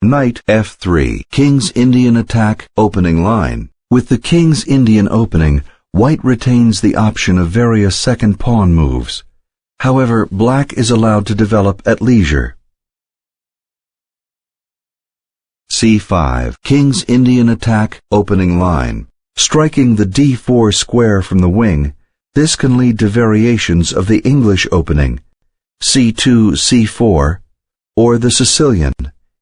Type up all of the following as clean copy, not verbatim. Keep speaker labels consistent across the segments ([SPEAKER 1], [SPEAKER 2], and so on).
[SPEAKER 1] Knight f3, King's Indian attack, opening line. With the King's Indian opening, White retains the option of various second pawn moves. However, Black is allowed to develop at leisure. c5, King's Indian attack, opening line. Striking the d4 square from the wing, this can lead to variations of the English opening, c2, c4, or the Sicilian,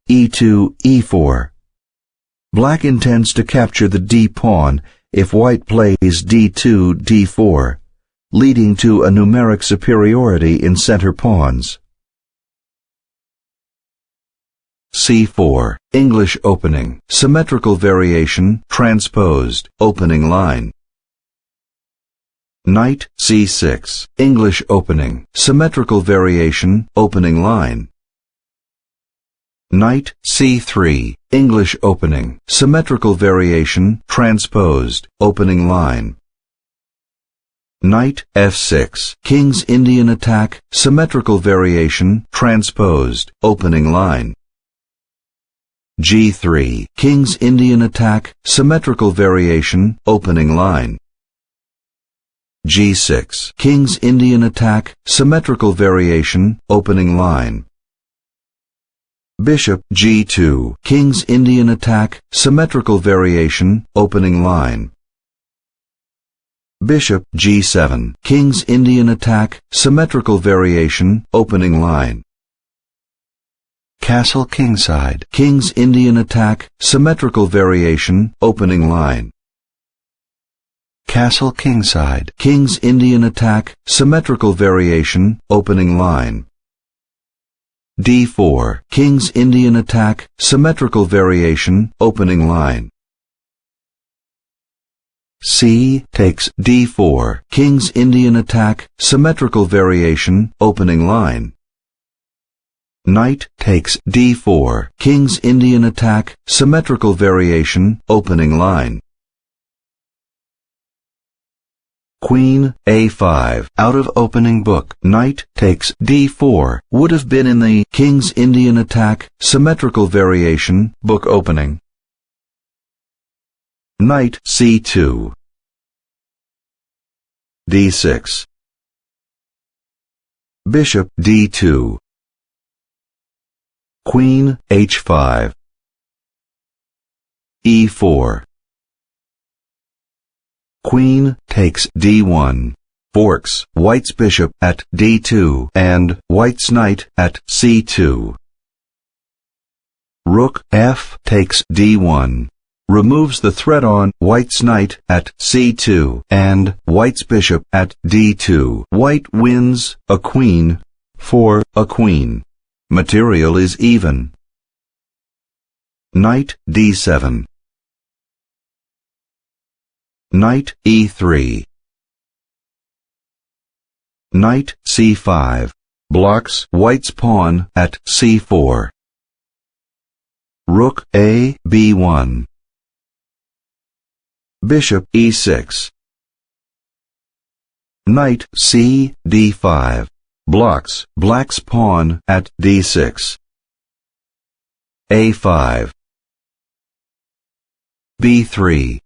[SPEAKER 1] e2, e4. Black intends to capture the d-pawn if White plays d2, d4, leading to a numeric superiority in center pawns. c4, English opening, symmetrical variation, transposed, opening line. Knight c6, English opening, symmetrical variation, opening line. Knight c3, English opening, symmetrical variation, transposed, opening line. Knight f6, King's Indian attack, symmetrical variation, transposed, opening line. g3, King's Indian attack, symmetrical variation, opening line. g6, King's Indian attack, symmetrical variation, opening line. Bishop g2, King's Indian attack, symmetrical variation, opening line. Bishop g7, King's Indian attack, symmetrical variation, opening line. Castle kingside, King's Indian attack, symmetrical variation, opening line. Castle kingside, King's Indian attack, symmetrical variation, opening line. d4, King's Indian attack, symmetrical variation, opening line. c takes d4, King's Indian attack, symmetrical variation, opening line. Knight takes d4, King's Indian attack, symmetrical variation, opening line. Queen a5, out of opening book. Knight takes d4 would have been in the King's Indian attack, symmetrical variation, book opening. Knight c2, d6, Bishop d2, Queen h5, e4. Queen takes d1, forks White's bishop at d2 and White's knight at c2. Rook f takes d1, removes the threat on White's knight at c2 and White's bishop at d2. White wins a queen for a queen. Material is even. Knight d7. Knight e3. Knight c5, blocks White's pawn at c4. Rook a b1. Bishop e6. Knight c d5, blocks Black's pawn at d6. a5. b3.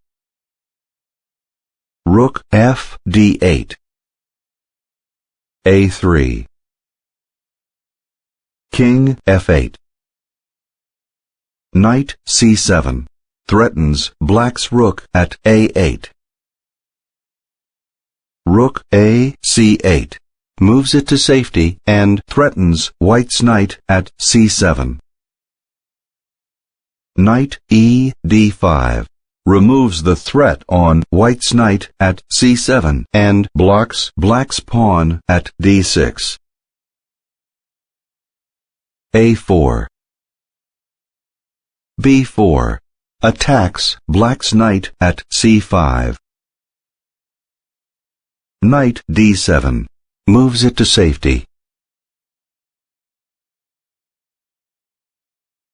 [SPEAKER 1] Rook f d8. a3. King f8. Knight c7, threatens Black's rook at a8. Rook a c8, moves it to safety and threatens White's knight at c7. Knight e d5, removes the threat on White's knight at c7 and blocks Black's pawn at d6. a4. b4, attacks Black's knight at c5. Knight d7, moves it to safety.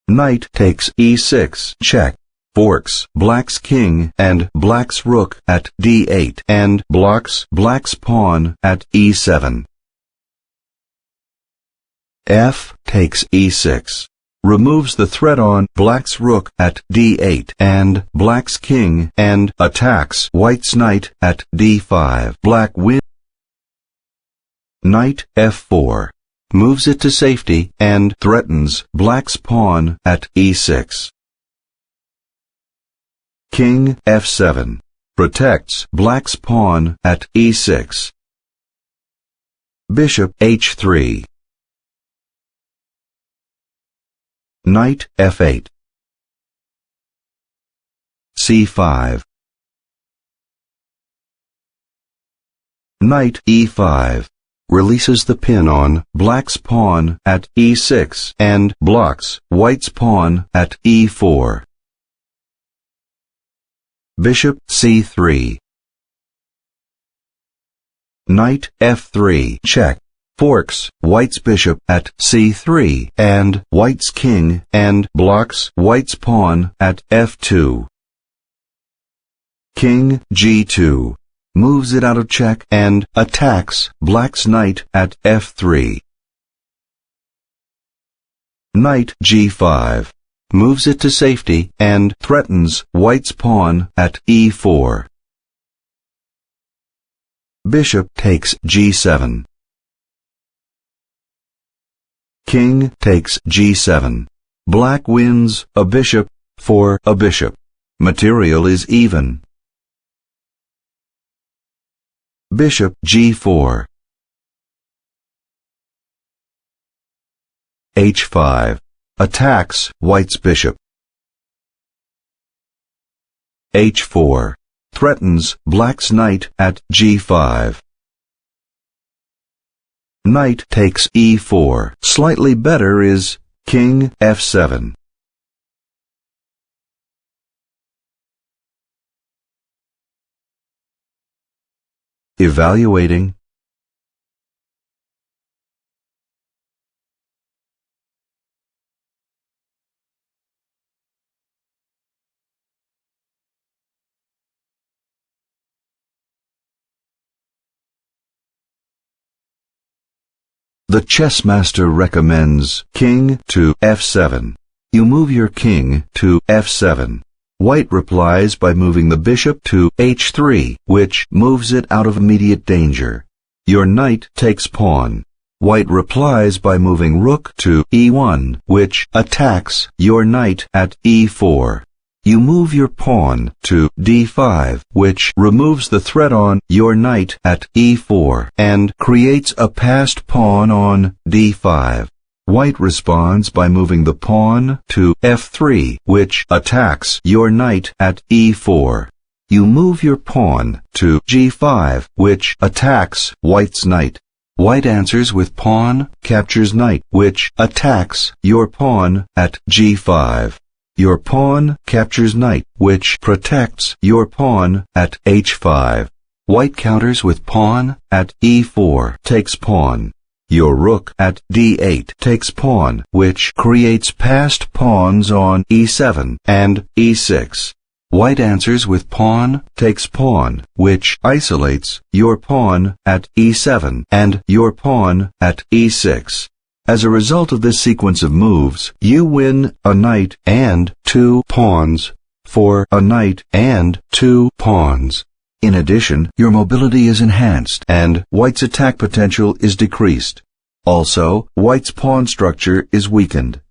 [SPEAKER 1] Knight takes e6, check, forks Black's king and Black's rook at d8 and blocks Black's pawn at e7. F takes e6, removes the threat on black's rook at d8 and black's king and attacks white's knight at d5. Black wins. Knight f4 moves it to safety and threatens black's pawn at e6. King f7 protects black's pawn at e6. Bishop h3. Knight f8. c5. Knight e5 releases the pin on black's pawn at e6 and blocks white's pawn at e4. Bishop c3. Knight f3 check forks white's bishop at c3 and white's king and blocks white's pawn at f2. King g2 moves it out of check and attacks black's knight at f3. Knight g5 moves it to safety and threatens white's pawn at e4. Bishop takes g7. King takes g7. Black wins a bishop for a bishop. Material is even. Bishop g4. h5 attacks white's bishop. h4 threatens black's knight at g5. Knight takes e4. Slightly better is king f7. Evaluating. The chessmaster recommends king to f7. You move your king to f7. White replies by moving the bishop to h3, which moves it out of immediate danger. Your knight takes pawn. White replies by moving rook to e1, which attacks your knight at e4. You move your pawn to d5, which removes the threat on your knight at e4 and creates a passed pawn on d5. White responds by moving the pawn to f3, which attacks your knight at e4. You move your pawn to g5, which attacks white's knight. White answers with pawn captures knight, which attacks your pawn at g5. Your pawn captures knight, which protects your pawn at h5. White counters with pawn at e4, takes pawn. Your rook at d8 takes pawn, which creates passed pawns on e7 and e6. White answers with pawn takes pawn, which isolates your pawn at e7 and your pawn at e6. As a result of this sequence of moves, you win a knight and 2 pawns for a knight and 2 pawns. In addition, your mobility is enhanced and white's attack potential is decreased. Also, white's pawn structure is weakened.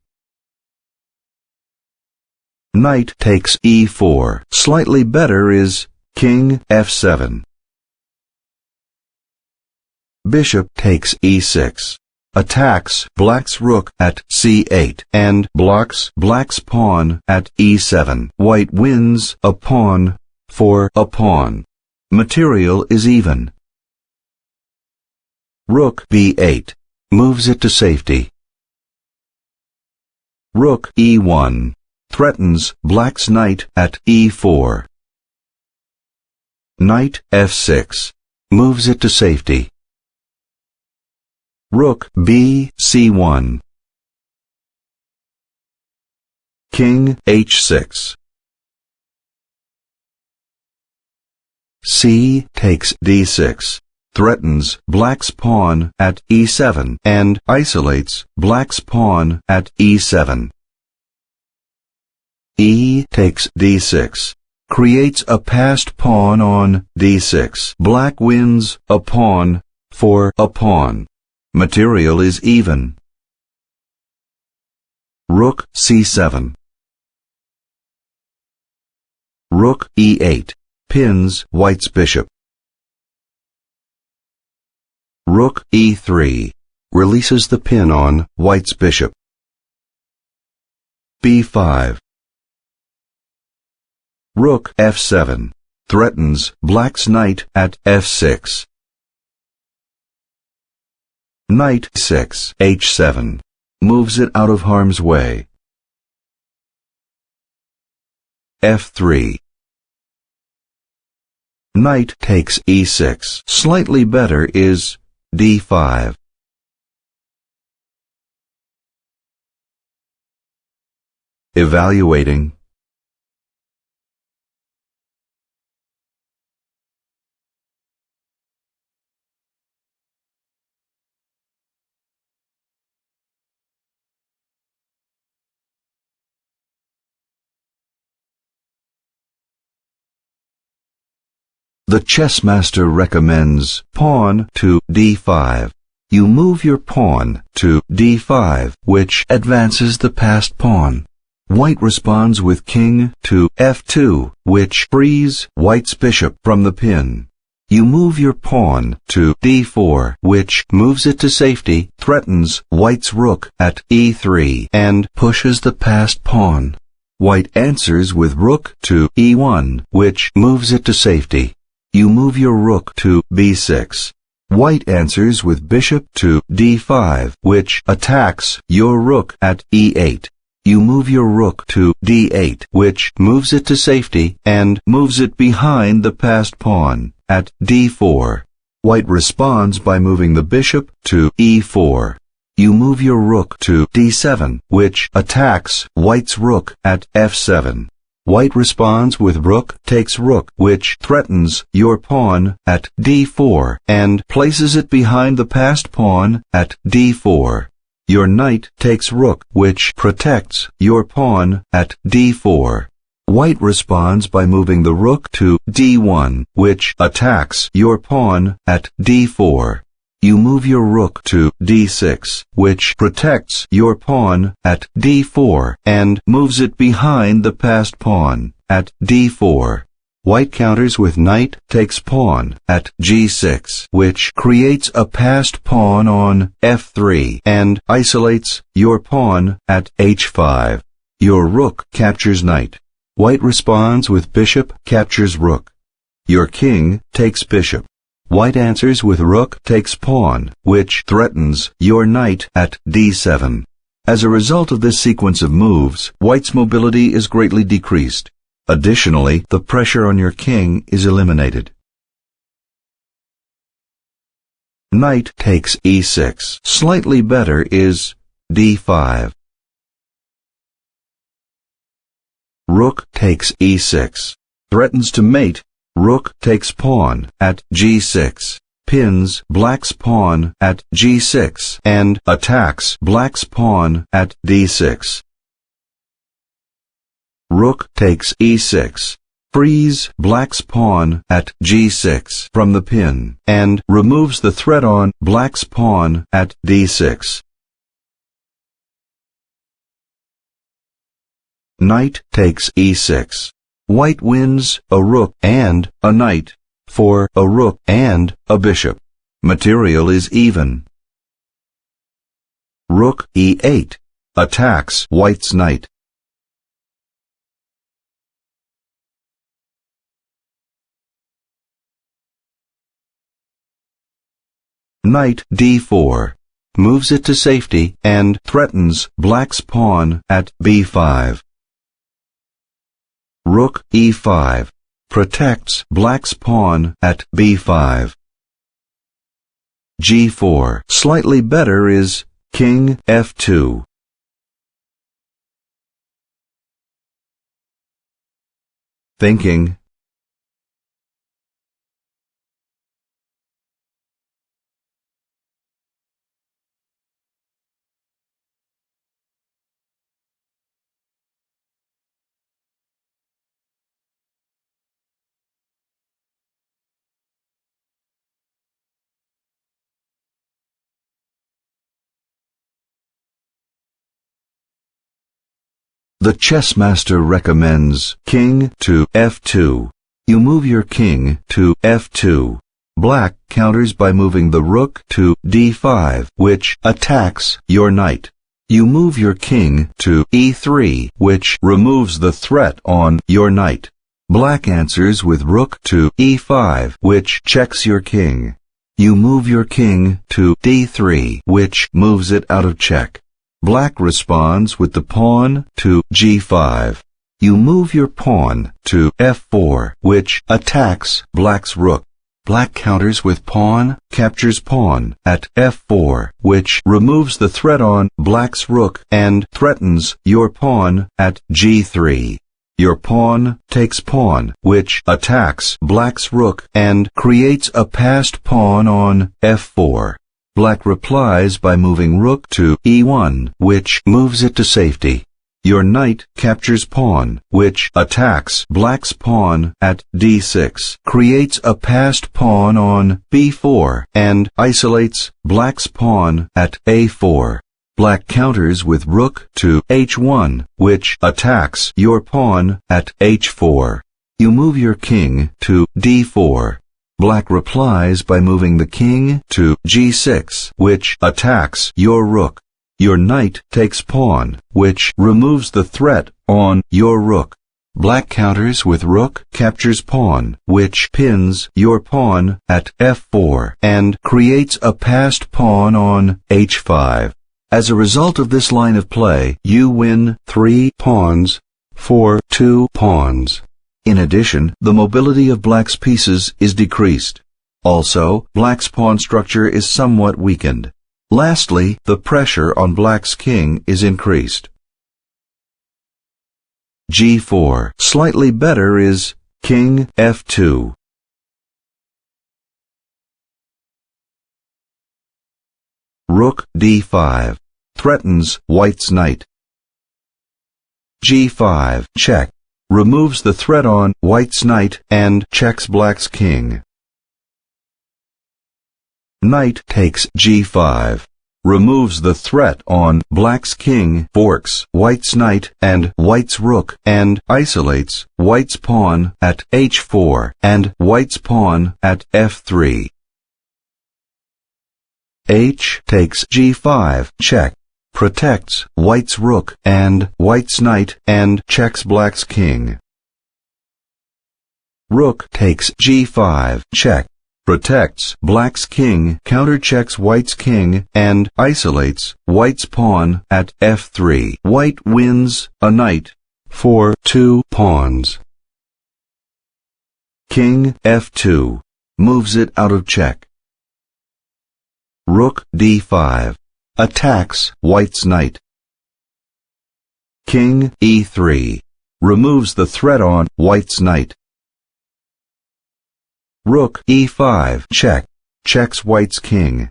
[SPEAKER 1] Knight takes e4. Slightly better is king f7. Bishop takes e6. Attacks black's rook at c8 and blocks black's pawn at e7. White wins a pawn for a pawn. Material is even. Rook b8 moves it to safety. Rook e1 threatens black's knight at e4. Knight f6 moves it to safety. Rook b c1. King h6. C takes d6, threatens black's pawn at e7 and isolates black's pawn at e7. e takes d6. Creates a passed pawn on d6. Black wins a pawn for a pawn. Material is even. Rook c7. Rook e8. Pins white's bishop. Rook e3. Releases the pin on white's bishop. b5. Rook f7. Threatens black's knight at f6. Knight 6 h7. Moves it out of harm's way. f3. Knight takes e6. Slightly better is d5. Evaluating. The chessmaster recommends pawn to d5. You move your pawn to d5, which advances the passed pawn. White responds with king to f2, which frees white's bishop from the pin. You move your pawn to d4, which moves it to safety, threatens white's rook at e3, and pushes the passed pawn. White answers with rook to e1, which moves it to safety. You move your rook to b6. White answers with bishop to d5, which attacks your rook at e8. You move your rook to d8, which moves it to safety and moves it behind the passed pawn at d4. White responds by moving the bishop to e4. You move your rook to d7, which attacks white's rook at f7. White responds with rook takes rook, which threatens your pawn at d4 and places it behind the passed pawn at d4. Your knight takes rook, which protects your pawn at d4. White responds by moving the rook to d1, which attacks your pawn at d4. You move your rook to d6, which protects your pawn at d4 and moves it behind the passed pawn at d4. White counters with knight takes pawn at g6, which creates a passed pawn on f3 and isolates your pawn at h5. Your rook captures knight. White responds with bishop captures rook. Your king takes bishop. White answers with rook takes pawn, which threatens your knight at d7. As a result of this sequence of moves, white's mobility is greatly decreased. Additionally, the pressure on your king is eliminated. Knight takes e6. Slightly better is d5. Rook takes e6. Threatens to mate. Rook takes pawn at g6, pins black's pawn at g6, and attacks black's pawn at d6. Rook takes e6, frees black's pawn at g6 from the pin, and removes the threat on black's pawn at d6. Knight takes e6. White wins a rook and a knight for a rook and a bishop. Material is even. Rook e8 attacks white's knight. Knight d4 moves it to safety and threatens black's pawn at b5. Rook e5 protects black's pawn at b5. g4. Slightly better is king f2. Thinking. The chess master recommends king to f2. You move your king to f2. Black counters by moving the rook to d5, which attacks your knight. You move your king to e3, which removes the threat on your knight. Black answers with rook to e5, which checks your king. You move your king to d3, which moves it out of check. Black responds with the pawn to g5. You move your pawn to f4, which attacks black's rook. Black counters with pawn, captures pawn at f4, which removes the threat on black's rook and threatens your pawn at g3. Your pawn takes pawn, which attacks black's rook and creates a passed pawn on f4. Black replies by moving rook to e1, which moves it to safety. Your knight captures pawn, which attacks black's pawn at d6, creates a passed pawn on b4, and isolates black's pawn at a4. Black counters with rook to h1, which attacks your pawn at h4. You move your king to d4. Black replies by moving the king to g6, which attacks your rook. Your knight takes pawn, which removes the threat on your rook. Black counters with rook captures pawn, which pins your pawn at f4 and creates a passed pawn on h5. As a result of this line of play, you win 3 pawns for 2 pawns. In addition, the mobility of black's pieces is decreased. Also, black's pawn structure is somewhat weakened. Lastly, the pressure on black's king is increased. g4. Slightly better is king f2. Rook d5. Threatens white's knight. g5. Check. Removes the threat on white's knight and checks black's king. Knight takes g5. Removes the threat on black's king, forks white's knight and white's rook, and isolates white's pawn at h4 and white's pawn at f3. H takes g5, check. Protects white's rook and white's knight and checks black's king. Rook takes g5, check. Protects black's king, counterchecks white's king, and isolates white's pawn at f3. White wins a knight for 2 pawns. King f2. Moves it out of check. Rook d5. Attacks white's knight. King e3. Removes the threat on white's knight. Rook e5, check. Checks white's king.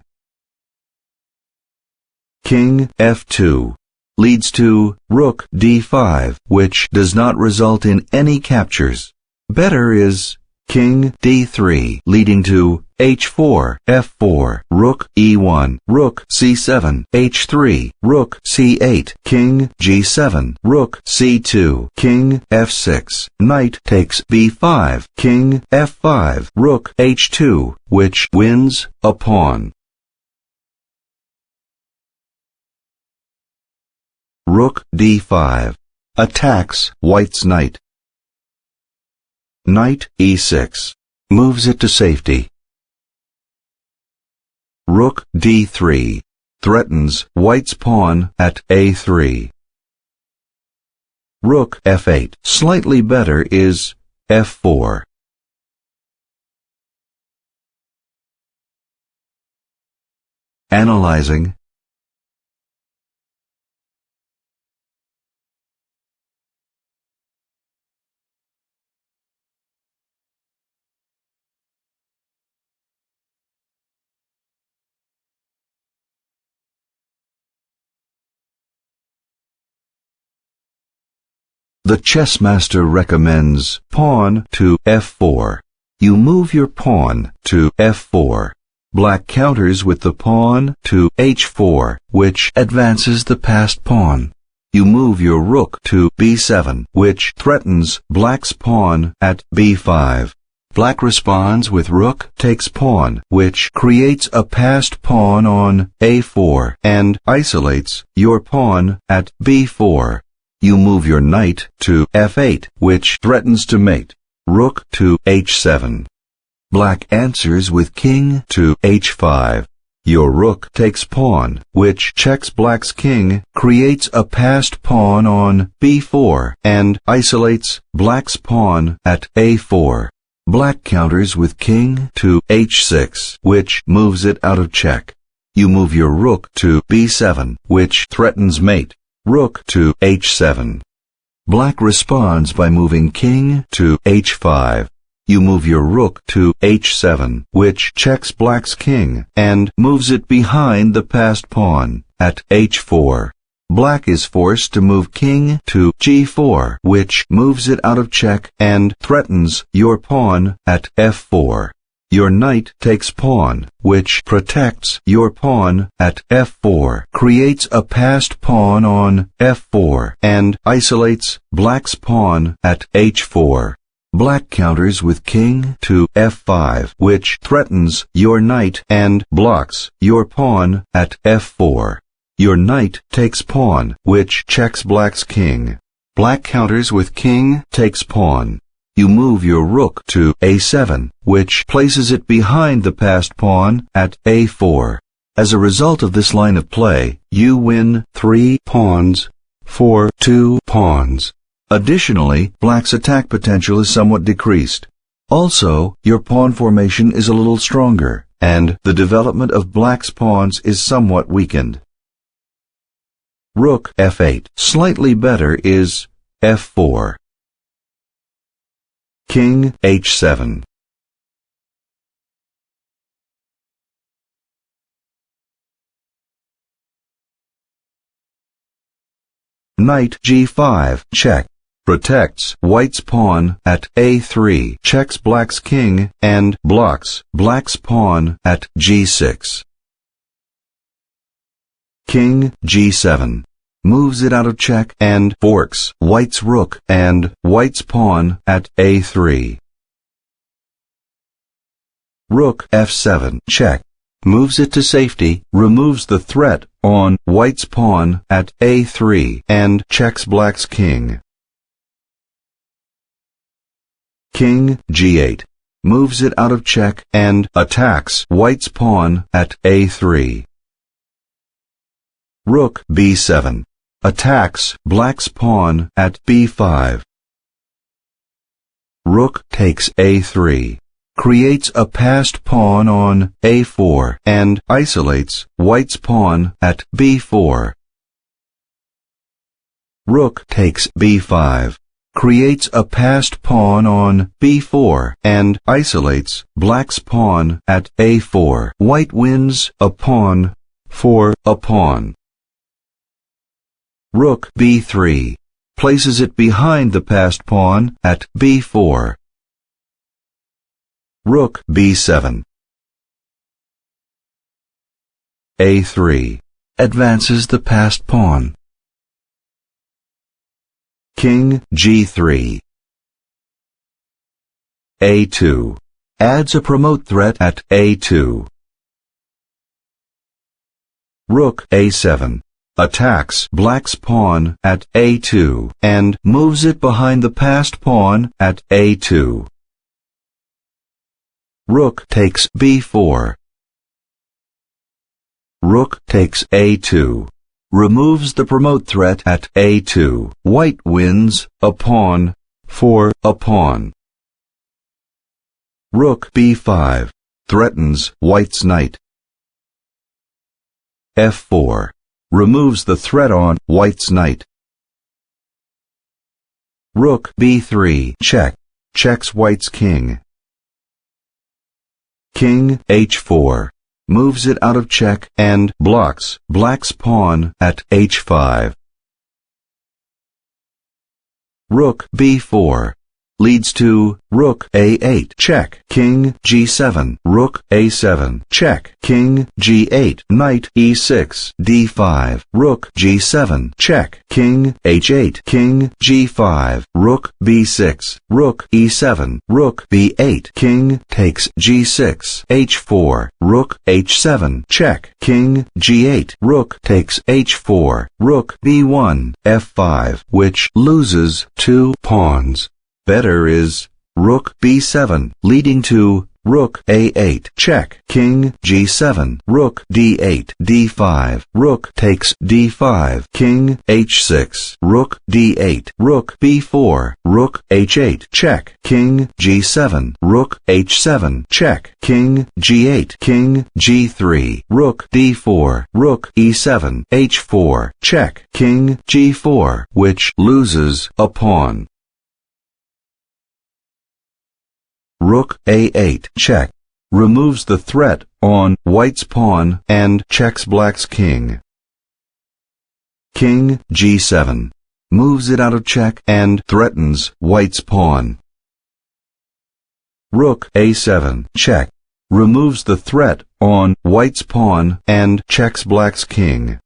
[SPEAKER 1] King f2. Leads to rook d5, which does not result in any captures. Better is king d3, leading to h4, f4, rook e1, rook c7, h3, rook c8, king g7, rook c2, king f6, knight takes b5, king f5, rook h2, which wins a pawn. Rook d5. Attacks white's knight. Knight e6. Moves it to safety. Rook d3. Threatens white's pawn at a3. Rook f8. Slightly better is f4. Analyzing. The chess master recommends pawn to f4. You move your pawn to f4. Black counters with the pawn to h4, which advances the passed pawn. you move your rook to b7, which threatens black's pawn at b5. Black responds with rook takes pawn, which creates a passed pawn on a4 and isolates your pawn at b4. You move your knight to f8, which threatens to mate. Rook to h7. Black answers with king to h5. Your rook takes pawn, which checks black's king, creates a passed pawn on b4, and isolates black's pawn at a4. Black counters with king to h6, which moves it out of check. You move your rook to b7, which threatens mate. Rook to h7. Black responds by moving king to h5. You move your rook to h7, which checks black's king and moves it behind the passed pawn at h4. Black is forced to move king to g4, which moves it out of check and threatens your pawn at f4. Your knight takes pawn, which protects your pawn at f4, creates a passed pawn on f4, and isolates black's pawn at h4. Black counters with king to f5, which threatens your knight and blocks your pawn at f4. Your knight takes pawn, which checks black's king. Black counters with king takes pawn. You move your rook to a7, which places it behind the passed pawn at a4. As a result of this line of play, you win 3 pawns for 2 pawns. Additionally, black's attack potential is somewhat decreased. Also, your pawn formation is a little stronger, and the development of black's pawns is somewhat weakened. Rook f8. Slightly better is f4. King h7. Knight g5, check. Protects white's pawn at a3, checks black's king, and blocks black's pawn at g6. King g7. Moves it out of check and forks white's rook and white's pawn at a3. Rook f7, check. Moves it to safety, removes the threat on white's pawn at a3, and checks black's king. King g8. Moves it out of check and attacks white's pawn at a3. Rook b7. Attacks black's pawn at b5. Rook takes a3. Creates a passed pawn on a4 and isolates white's pawn at b4. Rook takes b5. Creates a passed pawn on b4 and isolates black's pawn at a4. White wins a pawn for a pawn. Rook b3. Places it behind the passed pawn at b4. Rook b7. a3. Advances the passed pawn. King g3. a2. Adds a promote threat at a2. Rook a7. Attacks black's pawn at a2 and moves it behind the passed pawn at a2. Rook takes b4. Rook takes a2. Removes the promote threat at a2. White wins a pawn for a pawn. Rook b5. Threatens white's knight. f4. Removes the threat on white's knight. Rook b3, check. Checks white's king. King h4. Moves it out of check and blocks black's pawn at h5. Rook b4. leads to rook a8 check, king g7, rook a7 check, king g8, knight e6, d5, rook g7 check, king h8, king g5, rook b6, rook e7, rook b8, king takes g6, h4, rook h7 check, king g8, rook takes h4, rook b1, f5, which loses 2 pawns. Better is rook b7, leading to rook a8 check, king g7, rook d8, d5, rook takes d5, king h6, rook d8, rook b4, rook h8 check, king g7, rook h7 check, king g8, king g3, rook d4, rook e7, h4 check, king g4, which loses a pawn. Rook a8 check removes the threat on white's pawn and checks black's king. King g7 moves it out of check and threatens white's pawn. Rook a7 check removes the threat on white's pawn and checks black's king.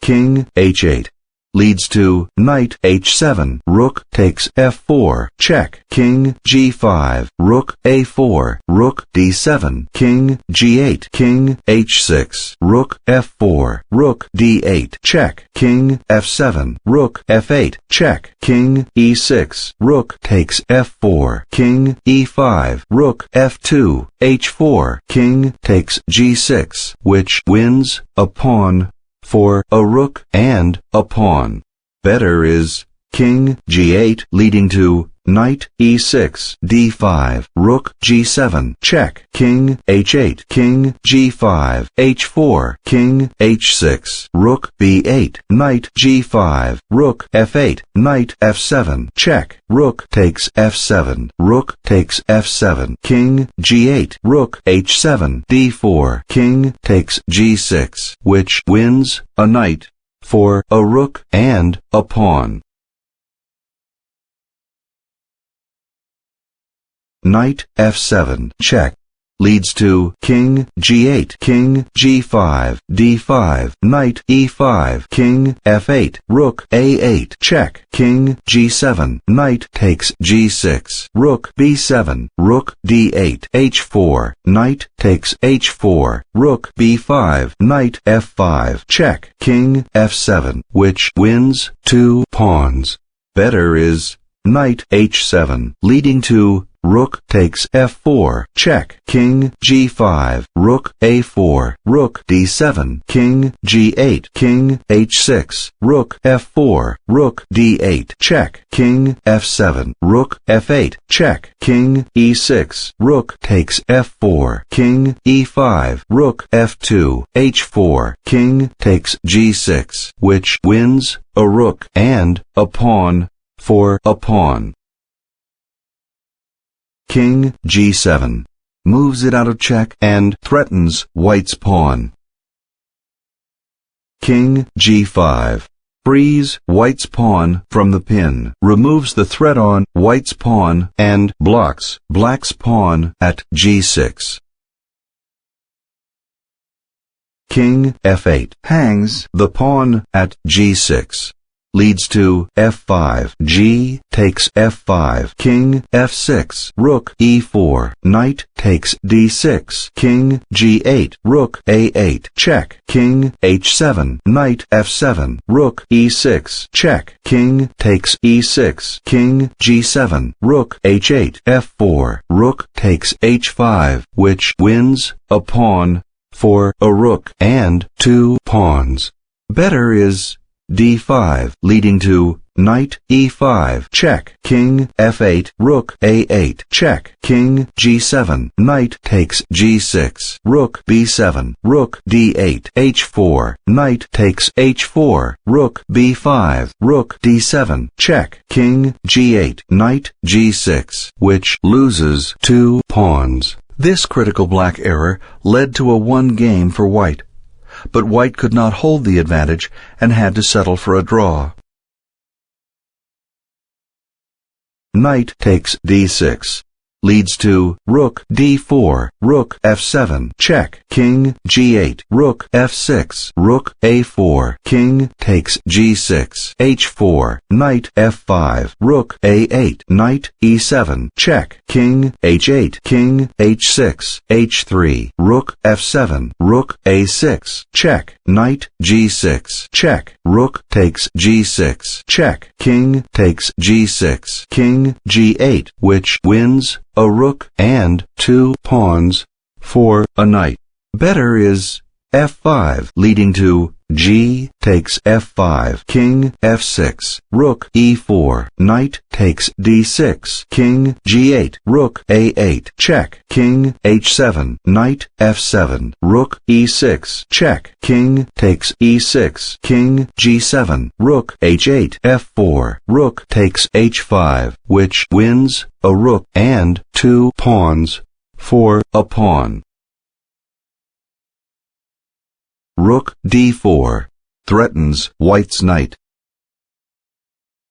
[SPEAKER 1] King h8 leads to knight h7, rook takes f4, check, king g5, rook a4, rook d7, king g8, king h6, rook f4, rook d8, check, king f7, rook f8, check, king e6, rook takes f4, king e5, rook f2, h4, king takes g6, which wins a pawn for a rook and a pawn. Better is king g8 leading to knight e6, d5, rook g7, check, king h8, king g5, h4, king h6, rook b8, knight g5, rook f8, knight f7, check, rook takes f7, rook takes f7, king g8, rook h7, d4, king takes g6, which wins a knight for a rook and a pawn. Knight f7 check leads to king g8, king g5, d5, knight e5, king f8, rook a8 check, king g7, knight takes g6, rook b7, rook d8, h4, knight takes h4, rook b5, knight f5 check, king f7, which wins 2 pawns. Better is knight h7 leading to rook takes f4, check, king g5, rook a4, rook d7, king g8, king h6, rook f4, rook d8, check, king f7, rook f8, check, king e6, rook takes f4, king e5, rook f2, h4, king takes g6, which wins a rook and a pawn for a pawn. King g7 moves it out of check and threatens white's pawn. King g5 frees white's pawn from the pin, removes the threat on white's pawn, and blocks black's pawn at g6. King f8 hangs the pawn at g6. Leads to f5, g takes f5, king f6, rook e4, knight takes d6, king g8, rook a8, check, king h7, knight f7, rook e6, check, king takes e6, king g7, rook h8, f4, rook takes h5, which wins a pawn for a rook and 2 pawns. Better is d5 leading to knight e5, check, king f8, rook a8, check, king g7, knight takes g6, rook b7, rook d8, h4, knight takes h4, rook b5, rook d7, check, king g8, knight g6, which loses 2 pawns. This critical black error led to a 1 game for white. But white could not hold the advantage and had to settle for a draw. knight takes d6, leads to rook d4, rook f7, check, king g8, rook f6, rook a4, king takes g6, h4, knight f5, rook a8, knight e7, check, king h8, king h6, h3, rook f7, rook a6, check, knight g6, check, rook takes g6, check, king takes g6, king g8, which wins a rook and 2 pawns for a knight. Better is f5, leading to g takes f5, king f6, rook e4, knight takes d6, king g8, rook a8, check, king h7, knight f7, rook e6, check, king takes e6, king g7, rook h8, f4, rook takes h5, which wins a rook and 2 pawns for a pawn. Rook d4 threatens white's knight.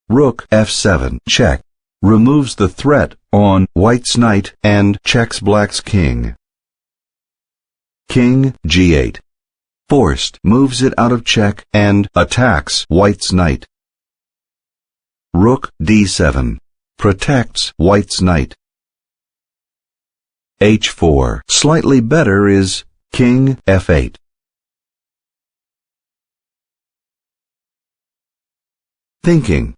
[SPEAKER 1] Rook f7, check, removes the threat on white's knight and checks black's king. King g8, forced, moves it out of check and attacks white's knight. Rook d7, protects white's knight. h4, slightly better is king f8. Thinking.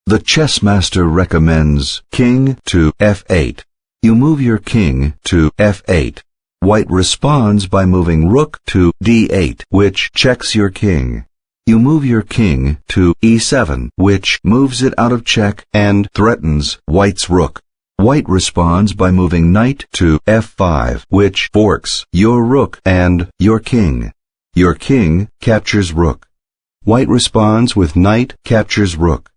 [SPEAKER 1] The chess master recommends king to f8. You move your king to f8. White responds by moving rook to d8, which checks your king. You move your king to e7, which moves it out of check and threatens white's rook. White responds by moving knight to f5, which forks your rook and your king. Your king captures rook. White responds with knight captures rook.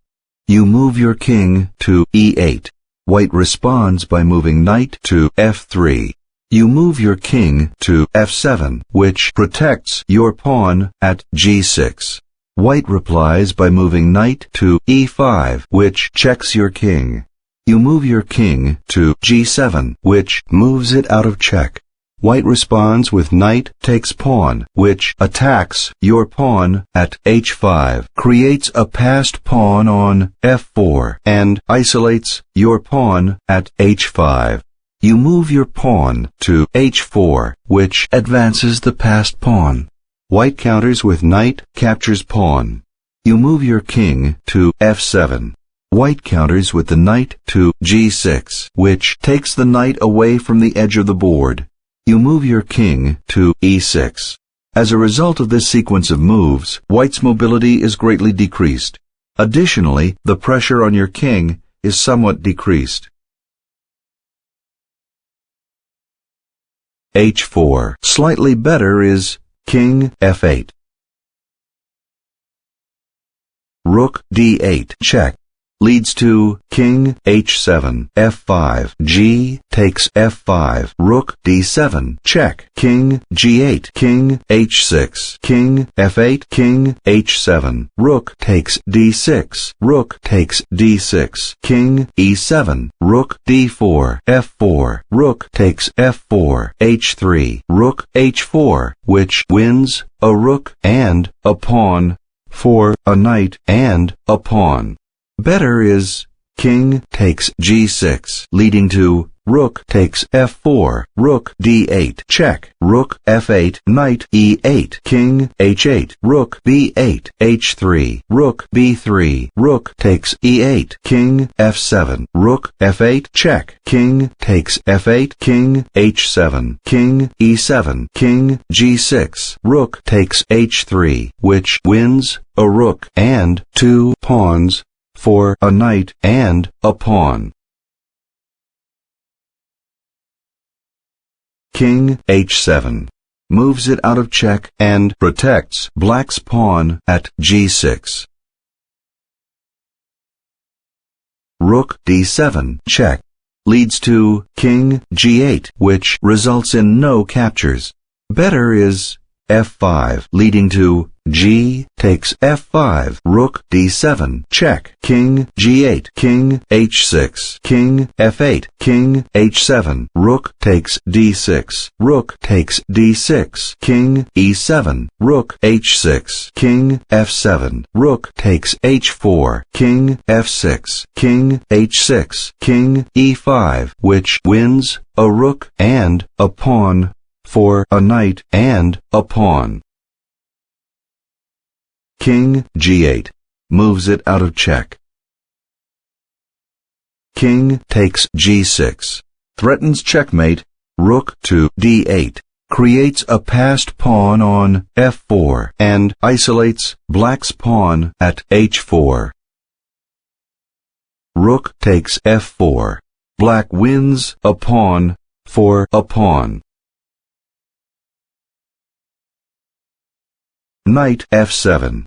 [SPEAKER 1] You move your king to e8. White responds by moving knight to f3. You move your king to f7, which protects your pawn at g6. White replies by moving knight to e5, which checks your king. You move your king to g7, which moves it out of check. White responds with knight takes pawn, which attacks your pawn at h5, creates a passed pawn on f4, and isolates your pawn at h5. You move your pawn to h4, which advances the passed pawn. White counters with knight captures pawn. You move your king to f7. White counters with the knight to g6, which takes the knight away from the edge of the board. You move your king to e6. As a result of this sequence of moves, white's mobility is greatly decreased. Additionally, the pressure on your king is somewhat decreased. h4. Slightly better is king f8. Rook d8, check, leads to king h7, f5, g takes f5, rook d7, check, king g8, king h6, king f8, king h7, rook takes d6, rook takes d6, king e7, rook d4, f4, rook takes f4, h3, rook h4, which wins a rook and a pawn for a knight and a pawn. Better is king takes g6, leading to rook takes f4, rook d8, check, rook f8, knight e8, king h8, rook b8, h3, rook b3, rook takes e8, king f7, rook f8, check, king takes f8, king h7, king e7, king g6, rook takes h3, which wins a rook and 2 pawns for a knight and a pawn. King h7 moves it out of check and protects black's pawn at g6. Rook d7 check leads to King g8, which results in no captures. Better is f5 leading to G takes f5, Rook d7 check, King g8, King h6, King f8, King h7, Rook takes d6, Rook takes d6, King e7, Rook h6, King f7, Rook takes h4, King f6, King h6, King e5, which wins a rook and a pawn for a knight and a pawn. King g8 moves it out of check. King takes g6 threatens checkmate. Rook to d8 creates a passed pawn on f4 and isolates black's pawn at h4. Rook takes f4. Black wins a pawn for a pawn. Knight f7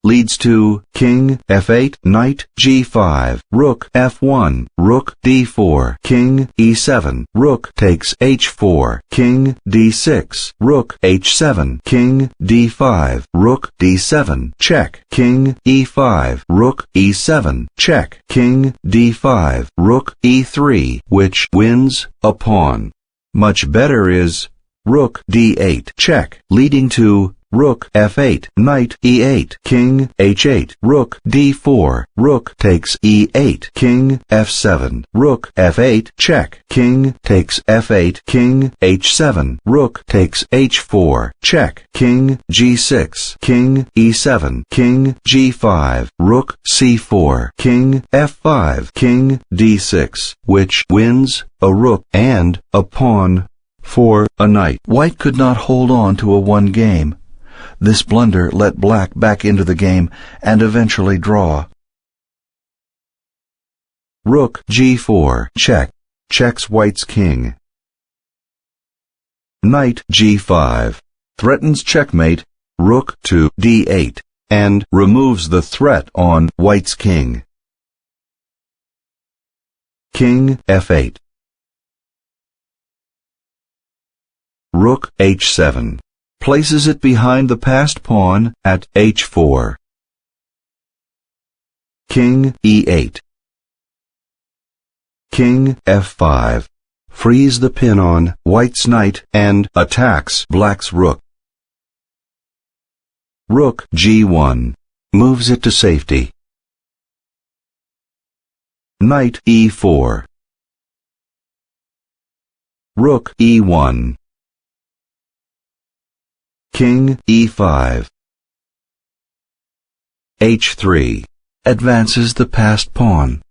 [SPEAKER 1] leads to King f8, Knight g5, Rook f1, Rook d4, King e7, Rook takes h4, King d6, Rook h7, King d5, Rook d7, check, King e5, Rook e7, check, King d5, Rook e3, which wins a pawn. Much better is Rook d8, check, leading to Rook f8, Knight e8, King h8, Rook d4, Rook takes e8, King f7, Rook f8, check, King takes f8, King h7, Rook takes h4, check, King g6, King e7, King g5, Rook c4, King f5, King d6, which wins a rook and a pawn for a knight. White could not hold on to a one game. This blunder let black back into the game and eventually draw. Rook g4 check checks white's king. Knight g5 threatens checkmate. Rook to d8 and removes the threat on white's king. King f8. Rook h7 places it behind the passed pawn at h4. King e8. King f5 frees the pin on white's knight and attacks black's rook. Rook g1 moves it to safety. Knight e4. Rook e1. King e5. h3 advances the passed pawn.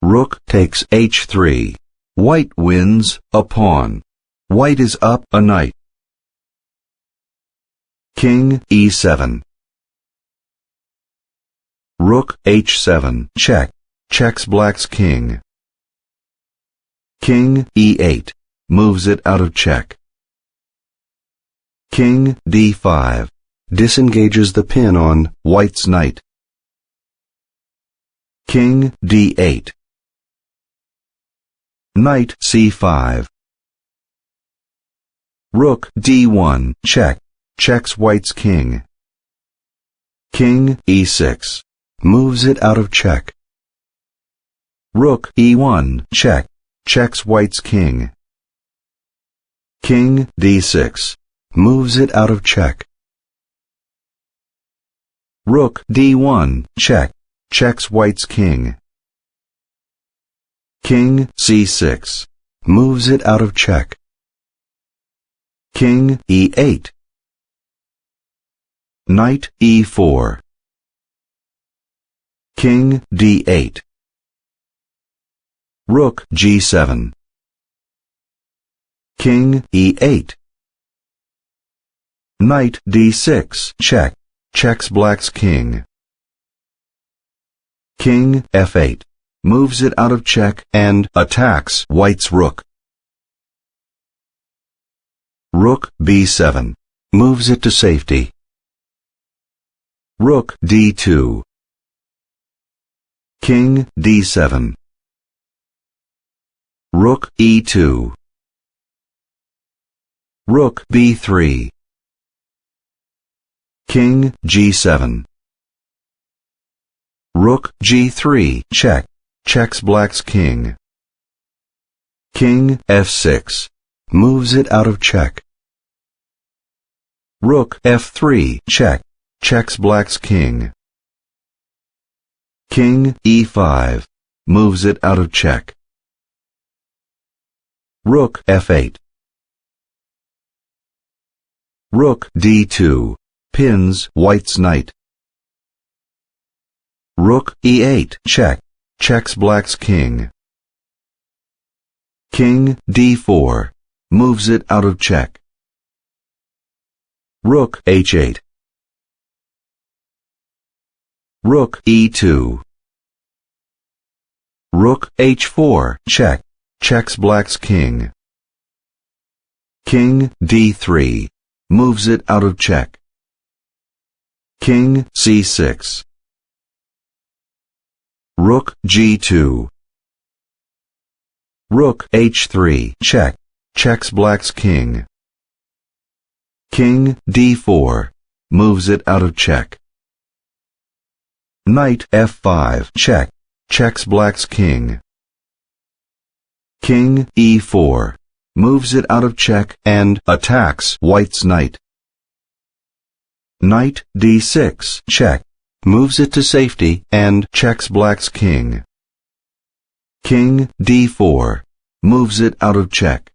[SPEAKER 1] Rook takes h3. White wins a pawn. White is up a knight. King e7. Rook h7 check checks black's king. King e8 moves it out of check. King d5 disengages the pin on white's knight. King d8. Knight c5. Rook d1 check checks white's king. King e6 moves it out of check. Rook e1 check checks white's king. King d6 moves it out of check. Rook d1 check checks white's king. King c6 moves it out of check. King e8. Knight e4. King d8. Rook g7. King e8. Knight d6 check checks black's king. King f8 moves it out of check and attacks white's rook. Rook b7 moves it to safety. Rook d2. King d7. Rook e2. Rook b3. King g7. Rook g3 check. Checks black's king. King f6. Moves it out of check. Rook f3 check. Checks black's king. King e5. Moves it out of check. Rook f8. Rook d2. Pins white's knight. Rook e8 check. Checks black's king. King d4. Moves it out of check. Rook h8. Rook e2. Rook h4 check. Checks black's king. King d3. Moves it out of check. King c6. Rook g2. Rook h3 check. Checks black's king. King d4. Moves it out of check. Knight f5 check. Checks black's king. King e4. Moves it out of check and attacks white's knight. Knight d6 check. Moves it to safety and checks black's king. King d4. Moves it out of check.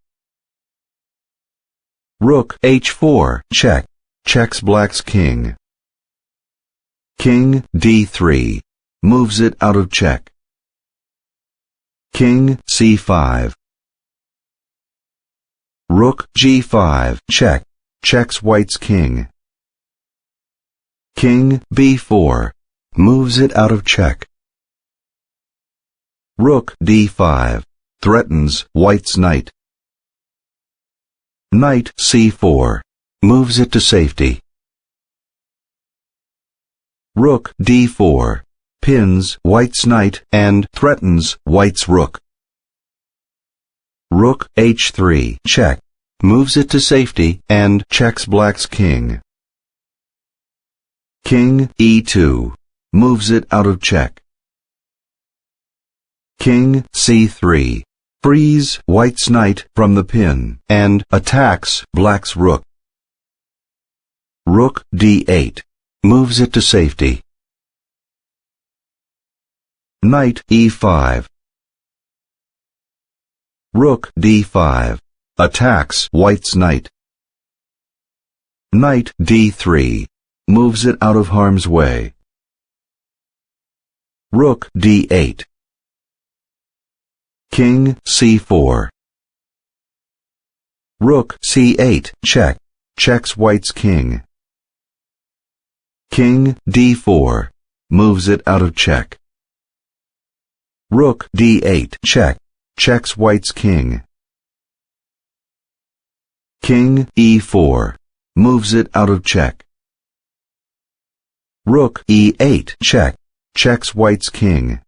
[SPEAKER 1] Rook h4 check. Checks black's king. King d3. Moves it out of check. King c5. Rook g5 check. Checks white's king. King b4. Moves it out of check. Rook d5. Threatens white's knight. Knight c4. Moves it to safety. Rook d4. Pins white's knight and threatens white's rook. Rook h3 check. Moves it to safety and checks black's king. King e2. Moves it out of check. King c3. Frees white's knight from the pin and attacks black's rook. Rook d8. Moves it to safety. Knight e5. Rook d5. Attacks white's knight. Knight d3. Moves it out of harm's way. Rook d8. King c4. Rook c8 check. Checks white's king. King d4. Moves it out of check. Rook d8 check. Checks white's king. King e4. Moves it out of check. Rook e8 check. Checks white's king.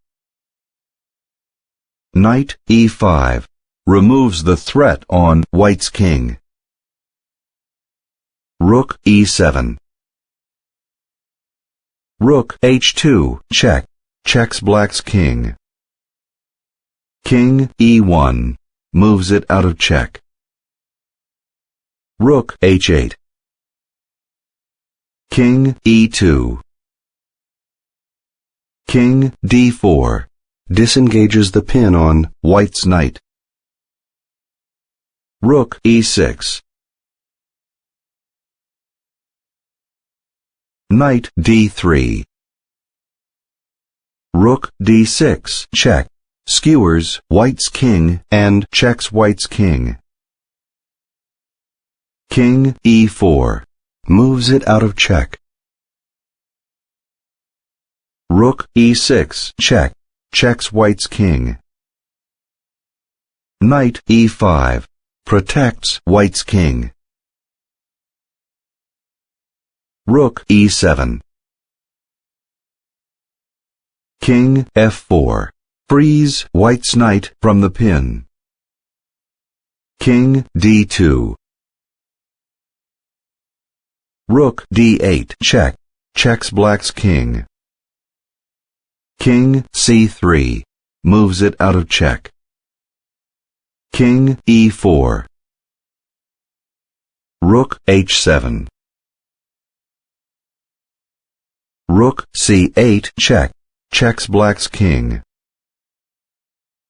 [SPEAKER 1] Knight e5. Removes the threat on white's king. Rook e7. Rook h2 check. Checks black's king. King e1. Moves it out of check. Rook h8. King e2. King d4. Disengages the pin on white's knight. Rook e6. Knight d3. Rook d6 check. Skewers white's king and checks white's king. King e4. Moves it out of check. Rook e6 check. Checks white's king. Knight e5. Protects white's king. Rook e7. King f4. Frees white's knight from the pin. King d2. Rook d8. Check. Checks black's king. King c3. Moves it out of check. King e4. Rook h7. Rook c8. Check. Checks black's king.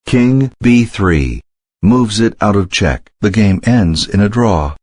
[SPEAKER 1] King b3. Moves it out of check. The game ends in a draw.